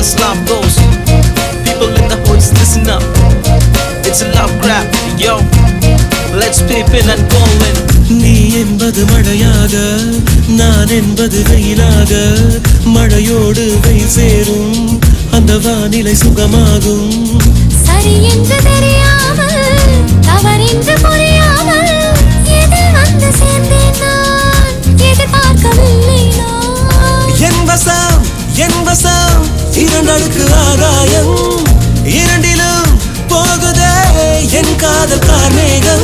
as love goes. People in the hood, listen up. It's a love grab, yo. Let's peep in and go in. நீ என்பது மழையாக, நான் என்பது வெயிலாக, மழையோடு வெயில் சேரும், அந்த வானிலை சுகமாகும். சரி என்று தெரியாமல், தவறென்று புரியாமல், எதில் வந்து சேர்ந்தேன் நான், எதிர்பார்க்கவில்லை நான். என் வசம் இரண்டடுக்கு ஆகாயம், இரண்டிலும் போகுதே என் காதல் கார்மேகம்.